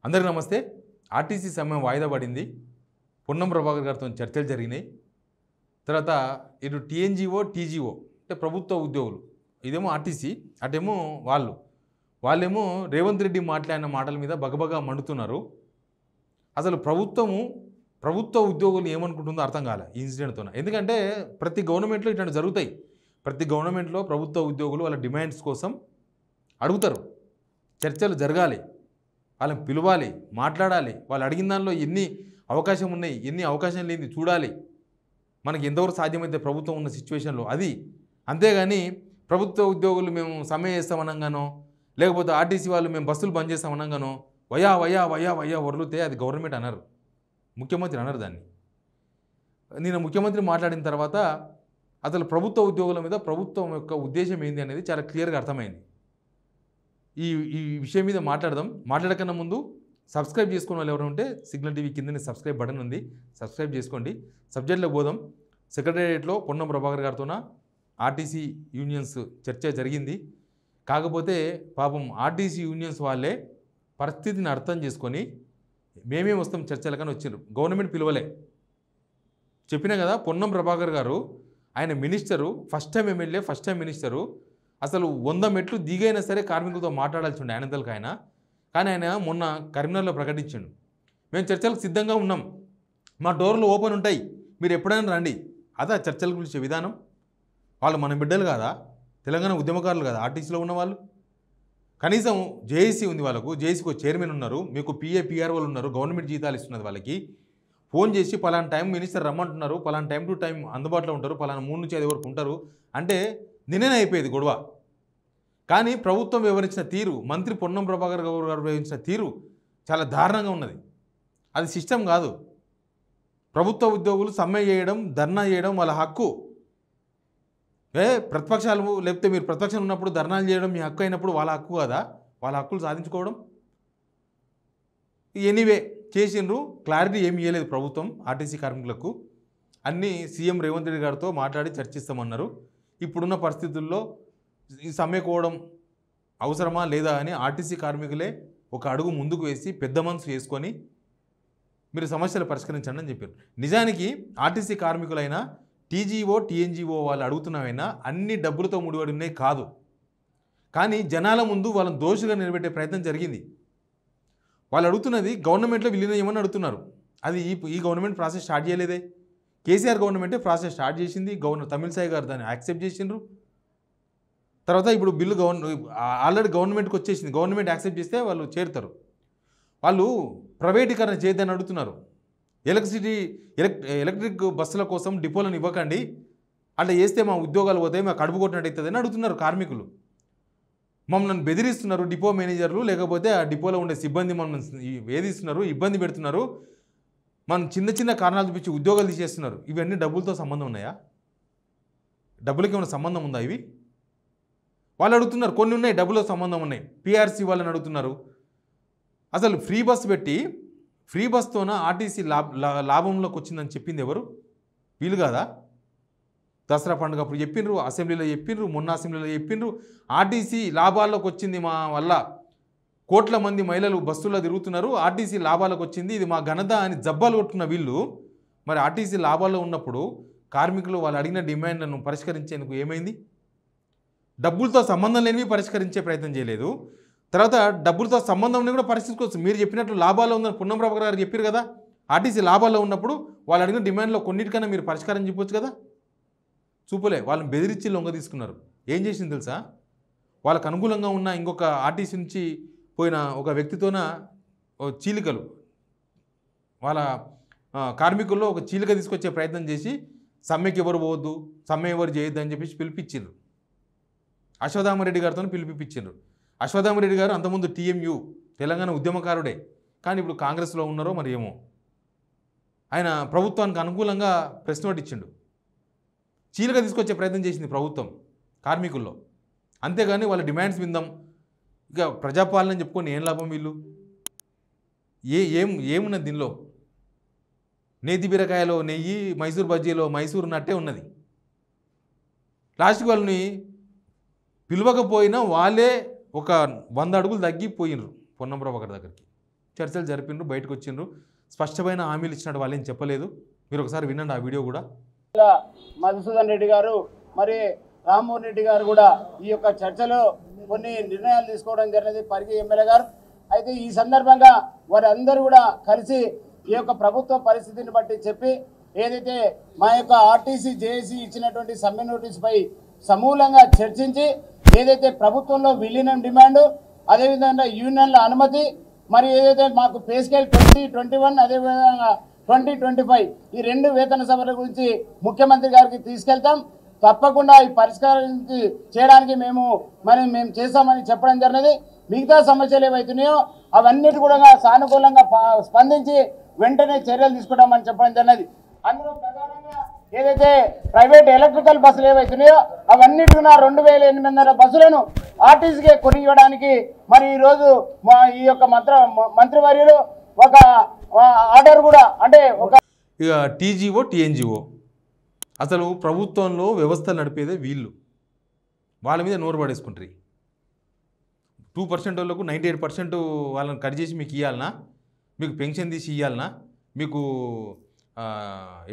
అందరికీ నమస్తే. ఆర్టీసీ సమ్మె వాయిదా పడింది. పొన్నం ప్రభాకర్ గారితో చర్చలు జరిగినాయి. తర్వాత ఇటు టీఎన్జీఓ, టీజీఓ అంటే ప్రభుత్వ ఉద్యోగులు, ఇదేమో ఆర్టీసీ, అటేమో వాళ్ళేమో రేవంత్ రెడ్డి మాట్లాడిన మాటల మీద బగబగా మండుతున్నారు. అసలు ప్రభుత్వ ఉద్యోగులు ఏమనుకుంటుందో అర్థం కాలే ఈ ఇన్సిడెంట్తో. ఎందుకంటే ప్రతి గవర్నమెంట్లో ఇట్లాంటి జరుగుతాయి. ప్రతి గవర్నమెంట్లో ప్రభుత్వ ఉద్యోగులు వాళ్ళ డిమాండ్స్ కోసం అడుగుతారు. చర్చలు జరగాలి, వాళ్ళని పిలవాలి, మాట్లాడాలి. వాళ్ళు అడిగిన దానిలో ఎన్ని అవకాశం ఉన్నాయి, ఎన్ని అవకాశం లేని చూడాలి. మనకి ఎంతవరకు సాధ్యమైతే ప్రభుత్వం ఉన్న సిచ్యువేషన్లో అది. అంతేగాని ప్రభుత్వ ఉద్యోగులు మేము సమ్మె చేస్తామనగానో, లేకపోతే ఆర్టీసీ వాళ్ళు మేము బస్సులు బంద్ చేస్తామనగానో వయా వయా వయా వయా వరలితే అది గవర్నమెంట్ అనరు, ముఖ్యమంత్రి అనరు దాన్ని. నేను ముఖ్యమంత్రి మాట్లాడిన తర్వాత అసలు ప్రభుత్వ ఉద్యోగుల మీద ప్రభుత్వం యొక్క ఉద్దేశం ఏంది అనేది చాలా క్లియర్గా అర్థమైంది. ఈ విషయం మీద మాట్లాడకన్నా ముందు సబ్స్క్రైబ్ చేసుకున్న వాళ్ళు ఎవరు ఉంటే సిగ్నల్ టీవీ కిందనే సబ్స్క్రైబ్ బటన్ ఉంది, సబ్స్క్రైబ్ చేసుకోండి. సబ్జెక్ట్లో పోదాం. సెక్రటేరియట్లో పొన్నం ప్రభాకర్ గారితో ఆర్టీసీ యూనియన్స్ చర్చ జరిగింది. కాకపోతే పాపం ఆర్టీసీ యూనియన్స్ వాళ్ళే పరిస్థితిని అర్థం చేసుకొని మేమే వస్తాం చర్చలకని వచ్చారు. గవర్నమెంట్ పిలవలే. చెప్పినా కదా, పొన్నం ప్రభాకర్ గారు ఆయన minister, first time MLA, first time minister. అసలు 100 మెట్లు దిగైనా సరే కార్మికులతో మాట్లాడాల్సి ఉండే ఆయనంతలకు ఆయన. కానీ ఆయన మొన్న కరీంనగర్లో ప్రకటించాడు, మేము చర్చలకు సిద్ధంగా ఉన్నాం, మా డోర్లు ఓపెన్ ఉంటాయి, మీరు ఎప్పుడైనా రండి. అదా చర్చల గురించి విధానం? వాళ్ళు మన బిడ్డలు కాదా? తెలంగాణ ఉద్యమకారులు కదా ఆర్టీసీలో ఉన్నవాళ్ళు? కనీసం జేఏసీ ఉంది వాళ్ళకు, జేఏసీకి చైర్మన్ ఉన్నారు, మీకు పిఆర్ఓలు ఉన్నారు, గవర్నమెంట్ జీతాలు ఇస్తున్నది వాళ్ళకి. ఫోన్ చేసి పలానా టైం మినిస్టర్ రమ్మంటున్నారు, పలానా టైం టు టైం అందుబాటులో ఉంటారు, పలానా 3 నుంచి 5 వరకు ఉంటారు అంటే నిన్ననే అయిపోయేది గొడవ. కానీ ప్రభుత్వం వివరించిన తీరు, మంత్రి పొన్నం ప్రభాకర్ గారు వివరించిన తీరు చాలా దారుణంగా ఉన్నది. అది సిస్టమ్ కాదు. ప్రభుత్వ ఉద్యోగులు సమ్మె చేయడం, ధర్నా చేయడం వాళ్ళ హక్కు. ప్రతిపక్షాలు, లేకపోతే మీరు ప్రతిపక్షం ఉన్నప్పుడు ధర్నాలు చేయడం మీ హక్కు అయినప్పుడు వాళ్ళ హక్కు కదా, వాళ్ళ హక్కులు సాధించుకోవడం. ఎనీవే చేసిండ్రు, క్లారిటీ ఏమి ఇవ్వలేదు ప్రభుత్వం ఆర్టీసీ కార్మికులకు. అన్నీ సీఎం రేవంత్ రెడ్డి గారితో మాట్లాడి చర్చిస్తామన్నారు. ఇప్పుడున్న పరిస్థితుల్లో ఈ సమ్మెకోవడం అవసరమా లేదా అని ఆర్టీసీ కార్మికులే ఒక అడుగు ముందుకు వేసి పెద్ద మనసు వేసుకొని మీరు సమస్యలు పరిష్కరించండి అని చెప్పారు. నిజానికి ఆర్టీసీ కార్మికులైనా, టీజీఓ, టీఎన్జీఓ వాళ్ళు అడుగుతున్నవైనా అన్ని డబ్బులతో ముడిపడి ఉన్నాయి కాదు. కానీ జనాల ముందు వాళ్ళని దోషిగా నిలబెట్టే ప్రయత్నం జరిగింది. వాళ్ళు అడుగుతున్నది గవర్నమెంట్లో విలీనం చేయమని అడుగుతున్నారు. అది ఈ గవర్నమెంట్ ప్రాసెస్ స్టార్ట్ చేయలేదే. కేసీఆర్ గవర్నమెంటే ప్రాసెస్ స్టార్ట్ చేసింది. గవర్నర్ తమిళసాయి గారు దాన్ని యాక్సెప్ట్ చేసిండ్రు. తర్వాత ఇప్పుడు బిల్లు ఆల్రెడీ గవర్నమెంట్కి వచ్చేసింది. గవర్నమెంట్ యాక్సెప్ట్ చేస్తే వాళ్ళు చేరుతారు. వాళ్ళు ప్రైవేటీకరణ చేయొద్దని అడుగుతున్నారు. ఎలక్ట్రిక్ బస్సుల కోసం డిపోలను ఇవ్వకండి, అట్లా చేస్తే మా ఉద్యోగాలు పోతాయి, మా కడుపు కొట్టినట్టు అవుతుంది అని అడుగుతున్నారు కార్మికులు. మమ్మల్ని బెదిరిస్తున్నారు డిపో మేనేజర్లు, లేకపోతే ఆ డిపోలో ఉండే సిబ్బంది మమ్మల్ని వేధిస్తున్నారు, ఇబ్బంది పెడుతున్నారు, మనం చిన్న కారణాలు చూపించి ఉద్యోగాలు తీసేస్తున్నారు. ఇవన్నీ డబ్బులతో సంబంధం ఉన్నాయా? డబ్బులకి ఏమైనా సంబంధం ఉందా? ఇవి వాళ్ళు అడుగుతున్నారు. కొన్ని ఉన్నాయి డబ్బులతో సంబంధం ఉన్నాయి. పిఆర్సీ వాళ్ళని అడుగుతున్నారు. అసలు ఫ్రీ బస్ పెట్టి ఫ్రీ బస్తోన ఆర్టీసీ లాభంలోకి వచ్చిందని చెప్పింది ఎవరు? వీళ్ళు కాదా? దసరా పండుగ అప్పుడు చెప్పిండ్రు, అసెంబ్లీలో చెప్పిండ్రు, మొన్న అసెంబ్లీలో చెప్పిండ్రు, ఆర్టీసీ లాభాల్లోకి వచ్చింది, మా వల్ల కోట్ల మంది మహిళలు బస్సుల్లో తిరుగుతున్నారు, ఆర్టీసీ లాభాలకు వచ్చింది, ఇది మా ఘనత అని జబ్బాలు కొట్టుకున్న వీళ్ళు మరి ఆర్టీసీ లాభాల్లో ఉన్నప్పుడు కార్మికులు వాళ్ళు అడిగిన డిమాండ్లను పరిష్కరించేందుకు ఏమైంది? డబ్బులతో సంబంధం లేనివి పరిష్కరించే ప్రయత్నం చేయలేదు. తర్వాత డబ్బులతో సంబంధం లేని కూడా పరిష్కరించుకోవచ్చు. మీరు చెప్పినట్లు లాభాల్లో ఉందని పొన్నం ప్రభాకర్ గారు చెప్పారు కదా, ఆర్టీసీ లాభాల్లో ఉన్నప్పుడు వాళ్ళు అడిగిన డిమాండ్లో కొన్నిటికన్నా మీరు పరిష్కారం చెప్పొచ్చు కదా. చూపలే. వాళ్ళని బెదిరించి లొంగ తీసుకున్నారు. ఏం చేసింది తెలుసా? వాళ్ళకు అనుకూలంగా ఉన్న ఇంకొక ఆర్టీసీ నుంచి పోయిన ఒక వ్యక్తితోన చీలికలు, వాళ్ళ కార్మికుల్లో ఒక చీలిక తీసుకొచ్చే ప్రయత్నం చేసి సమ్మెకి ఎవరు పోవద్దు, సమ్మె ఎవరు చేయొద్దు అని చెప్పేసి పిలిపించారు. అశ్వత్థామరెడ్డి గారితో పిలిపించారు. అశ్వత్థామరెడ్డి గారు అంతకుముందు టీఎంయూ తెలంగాణ ఉద్యమకారుడే, కానీ ఇప్పుడు కాంగ్రెస్లో ఉన్నారో మరి ఏమో. ఆయన ప్రభుత్వానికి అనుకూలంగా ప్రెస్ నోట్ ఇచ్చిండు. చీలిక తీసుకొచ్చే ప్రయత్నం చేసింది ప్రభుత్వం కార్మికుల్లో. అంతేగాని వాళ్ళ డిమాండ్స్ విందాం, ఇక ప్రజాపాలన చెప్పుకొని ఏం లాభం? వీళ్ళు ఏమున్నది దీనిలో? నేతి బీరకాయలో నెయ్యి, మైసూర్ బజ్జీలో మైసూర్ నట్టే ఉన్నది. లాస్ట్కి వాళ్ళని పిలవకపోయినా వాళ్ళే ఒక 100 అడుగులు తగ్గిపోయినరు పొన్నం ప్రభాకర్ దగ్గరికి. చర్చలు జరిపిండ్రు, బయటకు వచ్చిండ్రు. స్పష్టమైన హామీలు ఇచ్చినట్టు వాళ్ళు ఏం చెప్పలేదు. మీరు ఒకసారి వినండి ఆ వీడియో కూడా. మధుసూదన్ రెడ్డి గారు మరి రామ్మోహన్ రెడ్డి గారు కూడా ఈ యొక్క చర్చలో కొన్ని నిర్ణయాలు తీసుకోవడం జరిగింది, పరిగి ఎమ్మెల్యే గారు. అయితే ఈ సందర్భంగా వారందరూ కూడా కలిసి ఈ యొక్క ప్రభుత్వ పరిస్థితిని బట్టి చెప్పి ఏదైతే మా యొక్క ఆర్టీసీ జేఏసీ ఇచ్చినటువంటి సమ్మె నోటీసుపై సమూలంగా చర్చించి ఏదైతే ప్రభుత్వంలో విలీనం డిమాండ్, అదేవిధంగా యూనియన్ల అనుమతి, మరి ఏదైతే మాకు పే స్కేల్ 2021 అదేవిధంగా 2025 ఈ 2 వేతన సభల గురించి ముఖ్యమంత్రి గారికి తీసుకెళ్తాం. తప్పకుండా ఈ పరిష్కారం చేయడానికి మేము చేస్తామని చెప్పడం జరిగినది. మిగతా సమస్యలు ఏవైతున్నాయో అవన్నిటి కూడా సానుకూలంగా స్పందించి వెంటనే చర్యలు తీసుకుంటామని చెప్పడం జరిగినది. అందులో ప్రధానంగా ఏదైతే ప్రైవేట్ ఎలక్ట్రికల్ బస్సులు ఏవైతున్నాయో అవన్నిటి 2800 బస్సులను ఆర్టీసీకి కొనివ్వడానికి మరి ఈరోజు ఈ యొక్క మంత్రివర్యులు ఒక ఆర్డర్ కూడా అంటే ఒక ఇక టీజీఓ టీఎన్జిఓ అసలు ప్రభుత్వంలో వ్యవస్థ నడిపేదే వీళ్ళు. వాళ్ళ మీద నోరు పడేసుకుంటారు. 2% వాళ్ళకు 98% వాళ్ళని కట్ చేసి మీకు ఇవ్వాలనా, మీకు పెన్షన్ తీసి ఇవ్వాలనా, మీకు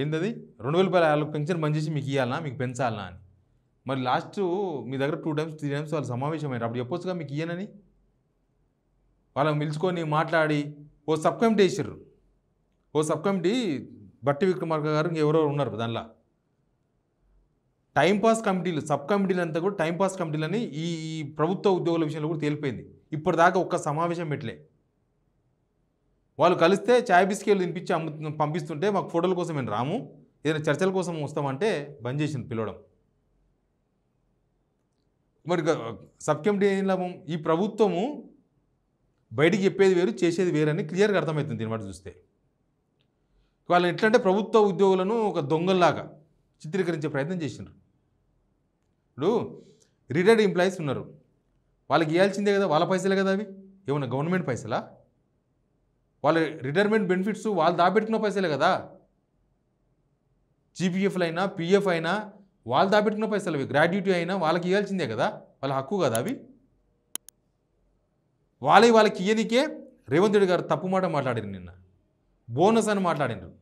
ఏంటది 2000 రూపాయల వాళ్ళకి పెన్షన్ బంద్ చేసి మీకు ఇవ్వాలనా, మీకు పెంచాలనా అని. మరి లాస్ట్ మీ దగ్గర 2 times 3 times వాళ్ళు సమావేశమైనారు. అప్పుడు చెప్పొచ్చుగా మీకు ఇయ్యనని. వాళ్ళని పిలుచుకొని మాట్లాడి ఓ సబ్ కమిటీ వేసారు. ఓ సబ్ కమిటీ బట్టి విక్రమార్క గారు ఇంకెవరో ఉన్నారు దానిలో. టైంపాస్ కమిటీలు, సబ్ కమిటీలు అంతా కూడా టైంపాస్ కమిటీలని ఈ ప్రభుత్వ ఉద్యోగుల విషయంలో కూడా తేలిపోయింది. ఇప్పటిదాకా ఒక్క సమావేశం పెట్టలే. వాళ్ళు కలిస్తే చాయ్ బిస్కెట్లు తినిపించి పంపిస్తుంటే మాకు ఫోటోల కోసం మేము రాము, ఏదైనా చర్చల కోసం వస్తామంటే బంద్ చేసింది పిలవడం. మరి సబ్ కమిటీ ఏం లాభం? ఈ ప్రభుత్వము బయటికి చెప్పేది వేరు, చేసేది వేరని క్లియర్గా అర్థమవుతుంది దీని బట్టి చూస్తే. వాళ్ళని ఎట్లంటే ప్రభుత్వ ఉద్యోగులను ఒక దొంగల్లాగా చిత్రీకరించే ప్రయత్నం చేసినారు. ఇప్పుడు రిటైర్డ్ ఎంప్లాయీస్ ఉన్నారు, వాళ్ళకి ఇవ్వాల్సిందే కదా, వాళ్ళ పైసలే కదా అవి, ఏమన్నా గవర్నమెంట్ పైసలా? వాళ్ళ రిటైర్మెంట్ బెనిఫిట్స్ వాళ్ళు దాపెట్టుకున్న పైసలే కదా. జీపీఎఫ్లు అయినా పిఎఫ్ అయినా వాళ్ళు దాపెట్టుకున్న పైసలు అవి. గ్రాడ్యుటీ అయినా వాళ్ళకి ఇవ్వాల్సిందే కదా, వాళ్ళ హక్కు కదా అవి. వాళ్ళకి ఇయ్యనికే రేవంత్ రెడ్డి గారు తప్పు మాట మాట్లాడారు నిన్న. బోనస్ అని మాట్లాడినారు.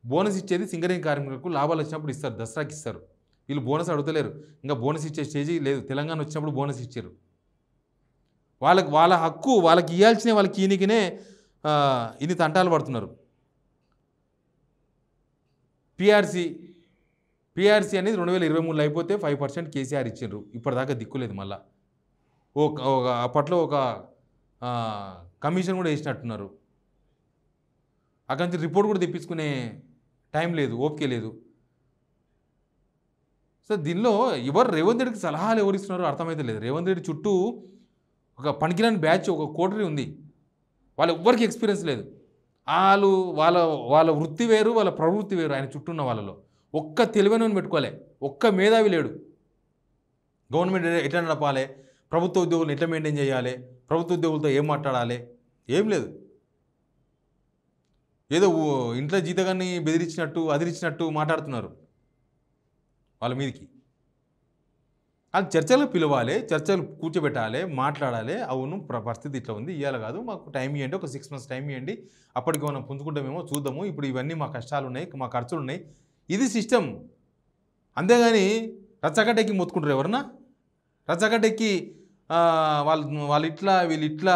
బోనస్ ఇచ్చేది సింగరేణి కార్మికులకు లాభాలు వచ్చినప్పుడు ఇస్తారు, దసరాకి ఇస్తారు. వీళ్ళు బోనస్ అడుగుతలేరు. ఇంకా బోనస్ ఇచ్చే స్టేజీ లేదు. తెలంగాణ వచ్చినప్పుడు బోనస్ ఇచ్చారు. వాళ్ళ హక్కు వాళ్ళకి ఇవ్వాల్సిన వాళ్ళకి ఈయనకినే ఇన్ని తంటాలు పడుతున్నారు. పిఆర్సీ అనేది 2023 అయిపోతే 5% కేసీఆర్ ఇచ్చారు. ఇప్పటిదాకా దిక్కులేదు. మళ్ళా అప్పట్లో ఒక కమిషన్ కూడా వేసినట్టున్నారు. అక్కడి నుంచి రిపోర్ట్ కూడా తెప్పించుకునే టైం లేదు, ఓపిక లేదు. సో దీనిలో రేవంత్ రెడ్డికి సలహాలు ఎవరు ఇస్తున్నారో అర్థమైతే లేదు. రేవంత్ రెడ్డి చుట్టూ ఒక పనికిరాని బ్యాచ్, ఒక కోటరీ ఉంది. వాళ్ళు ఎవ్వరికి ఎక్స్పీరియన్స్ లేదు. వాళ్ళ వృత్తి వేరు, వాళ్ళ ప్రవృత్తి వేరు. ఆయన చుట్టూ ఉన్న వాళ్ళలో ఒక్క తెలివైనని పెట్టుకోలే, ఒక్క మేధావి లేడు. గవర్నమెంట్ ఎట్లా నడపాలి, ప్రభుత్వ ఉద్యోగులను ఎట్లా మెయింటైన్ చేయాలి, ప్రభుత్వ ఉద్యోగులతో ఏం మాట్లాడాలి, ఏం లేదు. ఏదో ఇంట్లో జీతగాన్ని బెదిరించినట్టు అదిరించినట్టు మాట్లాడుతున్నారు వాళ్ళ మీదకి. అది చర్చలు పిలవాలి, చర్చలు కూర్చోబెట్టాలి, మాట్లాడాలి. అవును పరిస్థితి ఇట్లా ఉంది, ఇవ్వాలి కాదు, మాకు టైం ఇవ్వండి, ఒక 6 months టైం ఇవ్వండి, అప్పటికి మనం పుంజుకుంటామేమో చూద్దాము, ఇప్పుడు ఇవన్నీ మా కష్టాలు ఉన్నాయి, మా ఖర్చులు ఉన్నాయి. ఇది సిస్టమ్. అంతేగాని రచ్చగడ్డెక్కి మొత్తుకుంటారు ఎవరన్నా. రచ్చగడ్డెక్కి వాళ్ళు ఇట్లా వీళ్ళు ఇట్లా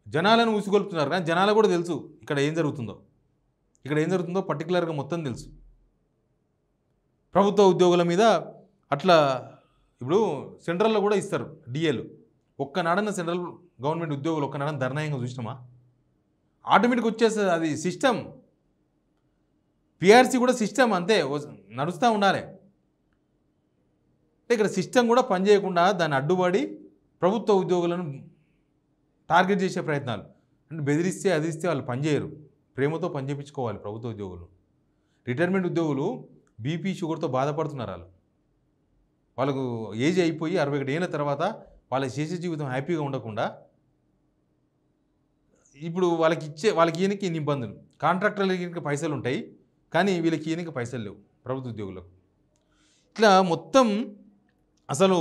జనాలను ఉసిగొలుపుతున్నారు. కానీ జనాలకు కూడా తెలుసు ఇక్కడ ఏం జరుగుతుందో పర్టికులర్గా మొత్తం తెలుసు. ప్రభుత్వ ఉద్యోగుల మీద అట్లా ఇప్పుడు సెంట్రల్లో కూడా ఇస్తారు డిఏలు. ఒక్కనాడన్న సెంట్రల్ గవర్నమెంట్ ఉద్యోగులు ఒక్కనాడన్న ధర్నాయంగా చూసినామా? ఆటోమేటిక్ వచ్చేస్తుంది. అది సిస్టమ్. పిఆర్సీ కూడా సిస్టమ్ అంతే, నడుస్తూ ఉండాలి. ఇక్కడ సిస్టమ్ కూడా పనిచేయకుండా దాన్ని అడ్డుపడి ప్రభుత్వ ఉద్యోగులను టార్గెట్ చేసే ప్రయత్నాలు. అంటే బెదిరిస్తే అదిరిస్తే వాళ్ళు పనిచేయరు, ప్రేమతో పనిచేయించుకోవాలి ప్రభుత్వ ఉద్యోగులు. రిటైర్మెంట్ ఉద్యోగులు బీపీ షుగర్తో బాధపడుతున్నారు. వాళ్ళకు ఏజ్ అయిపోయి 61 ఏళ్ళ తర్వాత వాళ్ళ చేసే జీవితం హ్యాపీగా ఉండకుండా ఇప్పుడు వాళ్ళకి ఈయనకి ఇన్ని ఇబ్బందులు. కాంట్రాక్టర్లకి ఈయనకి పైసలు ఉంటాయి, కానీ వీళ్ళకి ఈయనకి పైసలు లేవు ప్రభుత్వ ఉద్యోగులకు. ఇట్లా మొత్తం అసలు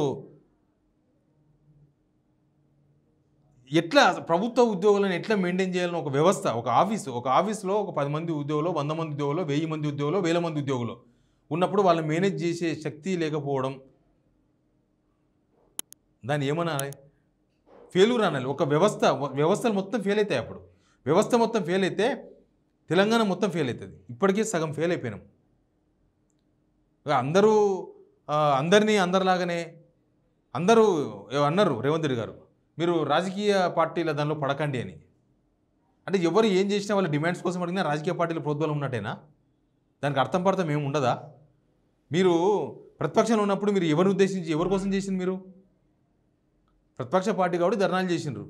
ఎట్లా ప్రభుత్వ ఉద్యోగులను ఎట్లా మెయింటైన్ చేయాలని ఒక వ్యవస్థ, ఒక ఆఫీస్లో ఒక 10 మంది ఉద్యోగులు, 100 మంది ఉద్యోగులు, 1000 మంది ఉద్యోగులు, 1000 మంది ఉద్యోగులు ఉన్నప్పుడు వాళ్ళని మేనేజ్ చేసే శక్తి లేకపోవడం, దాన్ని ఏమనాలి, ఫెయిల్యూర్ అనాలి. ఒక వ్యవస్థలు మొత్తం ఫెయిల్ అవుతాయి. అప్పుడు వ్యవస్థ మొత్తం ఫెయిల్ అయితే తెలంగాణ మొత్తం ఫెయిల్ అవుతుంది. ఇప్పటికే సగం ఫెయిల్ అయిపోయినాం. అందరినీ అందరిలాగానే అందరూ అన్నారు రేవంత్ రెడ్డి గారు, మీరు రాజకీయ పార్టీల దానిలో పడకండి అని. అంటే ఎవరు ఏం చేసినా వాళ్ళ డిమాండ్స్ కోసం అడిగినా రాజకీయ పార్టీల ప్రోద్బలం ఉన్నట్టేనా? దానికి అర్థం పడతాం ఏమి ఉండదా? మీరు ప్రతిపక్షంలో ఉన్నప్పుడు మీరు ఎవరిని ఉద్దేశించి ఎవరి కోసం చేసింది? మీరు ప్రతిపక్ష పార్టీ కాబట్టి ధర్నాలు చేసిండ్రు.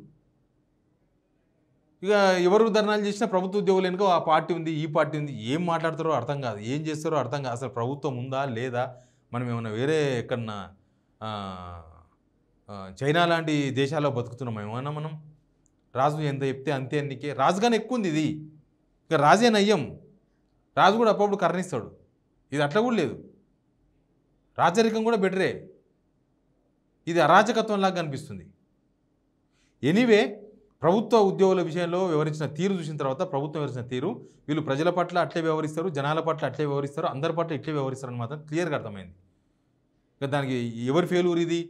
ఇక ఎవరు ధర్నాలు చేసినా ప్రభుత్వ ఉద్యోగులు వెనుక ఆ పార్టీ ఉంది, ఈ పార్టీ ఉంది. ఏం మాట్లాడతారో అర్థం కాదు, ఏం చేస్తారో అర్థం కాదు. అసలు ప్రభుత్వం ఉందా లేదా? మనం ఏమన్నా వేరే ఎక్కడన్నా చైనా లాంటి దేశాల్లో బతుకుతున్నాం ఏమన్నా మనం? రాజు ఎంత చెప్తే అంతే అన్నికే రాజుగానే ఎక్కువ ఉంది ఇది. ఇక రాజే నయ్యం, రాజు కూడా అప్పుడప్పుడు కరణిస్తాడు. ఇది అట్లా కూడా లేదు, రాజరికం కూడా బెటరే. ఇది అరాచకత్వం లాగా కనిపిస్తుంది. ఎనీవే, ప్రభుత్వ ఉద్యోగుల విషయంలో వివరించిన తీరు చూసిన తర్వాత ప్రభుత్వం వివరించిన తీరు, వీళ్ళు ప్రజల పట్ల అట్లే వ్యవహరిస్తారు, జనాల పట్ల అట్లే వ్యవహరిస్తారు, అందరి పట్ల ఇట్లే వ్యవహరిస్తారని మాత్రం క్లియర్గా అర్థమైంది. ఇక దానికి ఎవరి ఫెయిల్యూర్ ఇది?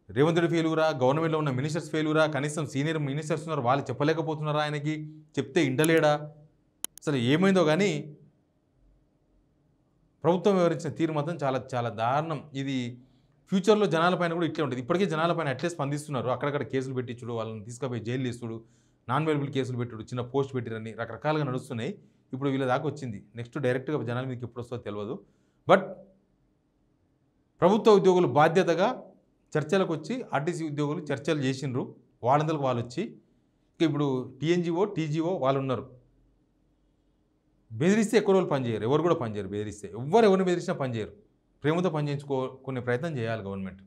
రేవంత్ రెడ్డి ఫెయిల్యూరా? గవర్నమెంట్లో ఉన్న మినిస్టర్స్ ఫెయిల్యూరా? కనీసం సీనియర్ మినిస్టర్స్ ఉన్నారు, వాళ్ళు చెప్పలేకపోతున్నారా? ఆయనకి చెప్తే ఇంటలేడా? అసలు ఏమైందో కానీ ప్రభుత్వం వివరించిన తీరు మాత్రం చాలా చాలా దారుణం. ఇది ఫ్యూచర్లో జనాలపైన కూడా ఇట్లే ఉంటుంది. ఇప్పటికే జనాలపైన అట్లే స్పందిస్తున్నారు. అక్కడక్కడ కేసులు పెట్టించుడు, వాళ్ళని తీసుకుపోయి జైలు వేస్తుడు, నాన్ అవైలబుల్ కేసులు పెట్టుడు, చిన్న పోస్ట్ పెట్టిరని రకరకాలుగా నడుస్తున్నాయి. ఇప్పుడు వీళ్ళ దాకా వచ్చింది. నెక్స్ట్ డైరెక్ట్గా జనాల మీదకి ఎప్పుడు వస్తుందో తెలియదు. బట్ ప్రభుత్వ ఉద్యోగులు బాధ్యతగా చర్చలకు వచ్చి ఆర్టీసీ ఉద్యోగులు చర్చలు చేసిండ్రు. వాళ్ళందరికి వాళ్ళు వచ్చి ఇప్పుడు టీఎన్జిఓ, టీజీఓ వాళ్ళు ఉన్నారు. బెదిరిస్తే ఎక్కువ రోజులు పనిచేయరు, ఎవరు కూడా పనిచేయరు. బెదిరిస్తే ఎవరిని బెదిరిసినా పనిచేయరు. ప్రేమతో పనిచేయించుకునే ప్రయత్నం చేయాలి గవర్నమెంట్.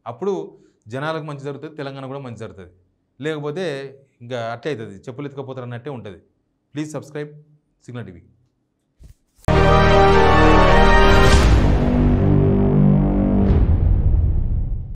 అప్పుడు జనాలకు మంచి జరుగుతుంది, తెలంగాణ కూడా మంచి జరుగుతుంది. లేకపోతే ఇంకా అట్లే అవుతుంది, చెప్పులు ఎత్తుకపోతారు అన్నట్టే ఉంటుంది. Please subscribe signal TV.